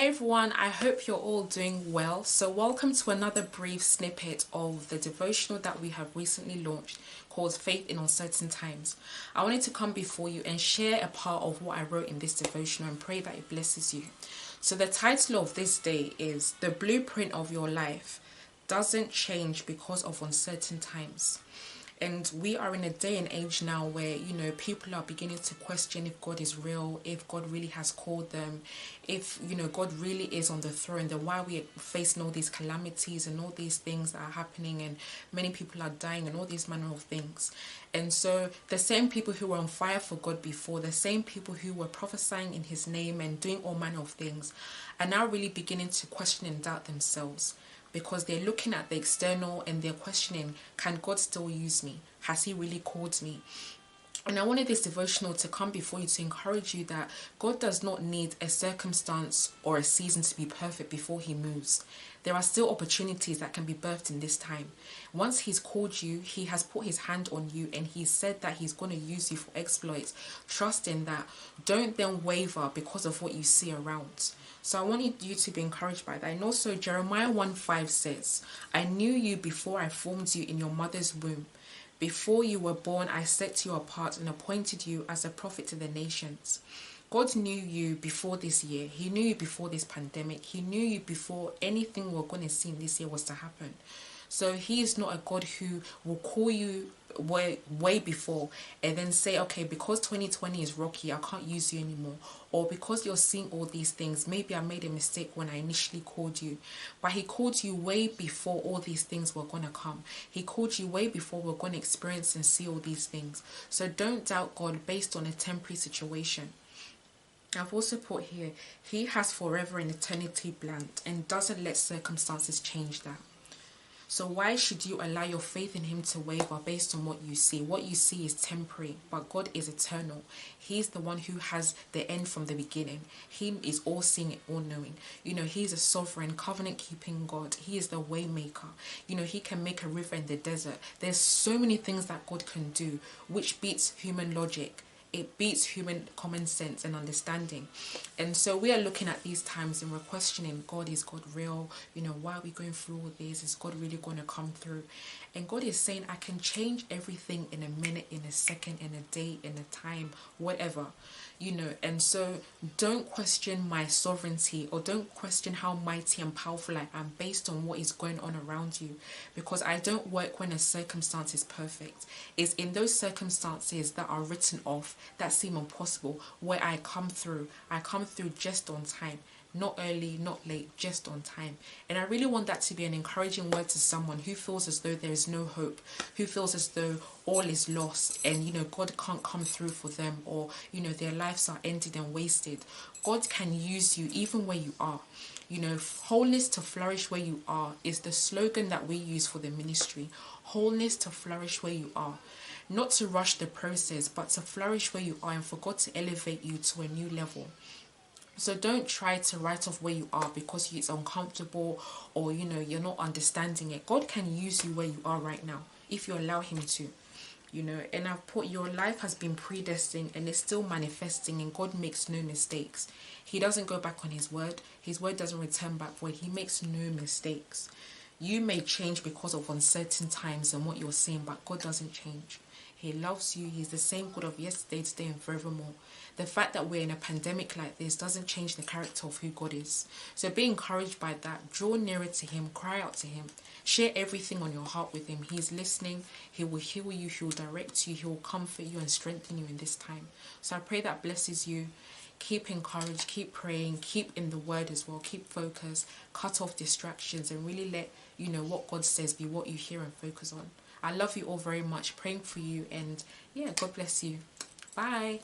Hey everyone, I hope you're all doing well. So welcome to another brief snippet of the devotional that we have recently launched called Faith in Uncertain Times. I wanted to come before you and share a part of what I wrote in this devotional and pray that it blesses you. So the title of this day is The Blueprint of Your Life Doesn't Change Because of Uncertain Times. And we are in a day and age now where, people are beginning to question if God is real, if God really has called them, if, God really is on the throne, then why are we facing all these calamities and all these things that are happening and many people are dying and all these manner of things. And so the same people who were on fire for God before, the same people who were prophesying in his name and doing all manner of things are now really beginning to question and doubt themselves. Because they're looking at the external and they're questioning, can God still use me? Has he really called me? And I wanted this devotional to come before you to encourage you that God does not need a circumstance or a season to be perfect before he moves. There are still opportunities that can be birthed in this time. Once he's called you, he has put his hand on you and he said that he's going to use you for exploits. Trust in that. Don't then waver because of what you see around. So I wanted you to be encouraged by that. And also Jeremiah 1:5 says, I knew you before I formed you in your mother's womb. Before you were born, I set you apart and appointed you as a prophet to the nations. God knew you before this year. He knew you before this pandemic. He knew you before anything we're going to see in this year was to happen. So he is not a God who will call you way before and then say, okay, because 2020 is rocky, I can't use you anymore. Or because you're seeing all these things, maybe I made a mistake when I initially called you. But he called you way before all these things were going to come. He called you way before we're going to experience and see all these things. So don't doubt God based on a temporary situation. I've also put here, he has forever and eternity planned and doesn't let circumstances change that. So why should you allow your faith in him to waver based on what you see? What you see is temporary, but God is eternal. He's the one who has the end from the beginning. He is all-seeing and all-knowing. He's a sovereign, covenant-keeping God. He is the way maker. He can make a river in the desert. There's so many things that God can do, which beats human logic. It beats human common sense and understanding. And so we are looking at these times and we're questioning, God, is God real? Why are we going through all this? Is God really going to come through? And God is saying, I can change everything in a minute, in a second, in a day, in a time, whatever. And so don't question my sovereignty or don't question how mighty and powerful I am based on what is going on around you, because I don't work when a circumstance is perfect. It's in those circumstances that are written off, that seem impossible, where I come through just on time. Not early, not late, just on time. And I really want that to be an encouraging word to someone who feels as though there is no hope, who feels as though all is lost and, God can't come through for them, or, their lives are ended and wasted. God can use you even where you are. Wholeness to flourish where you are is the slogan that we use for the ministry. Wholeness to flourish where you are. Not to rush the process, but to flourish where you are and for God to elevate you to a new level. So don't try to write off where you are because it's uncomfortable or, you're not understanding it. God can use you where you are right now if you allow him to. And I've put, your life has been predestined and it's still manifesting, and God makes no mistakes. He doesn't go back on his word. His word doesn't return back void. He makes no mistakes. You may change because of uncertain times and what you're seeing, but God doesn't change. He loves you. He's the same God of yesterday, today, and forevermore. The fact that we're in a pandemic like this doesn't change the character of who God is. So be encouraged by that. Draw nearer to him. Cry out to him. Share everything on your heart with him. He's listening. He will heal you. He will direct you. He will comfort you and strengthen you in this time. So I pray that blesses you. Keep encouraged. Keep praying. Keep in the word as well. Keep focused. Cut off distractions and really let, what God says be what you hear and focus on. I love you all very much. Praying for you, and God bless you. Bye.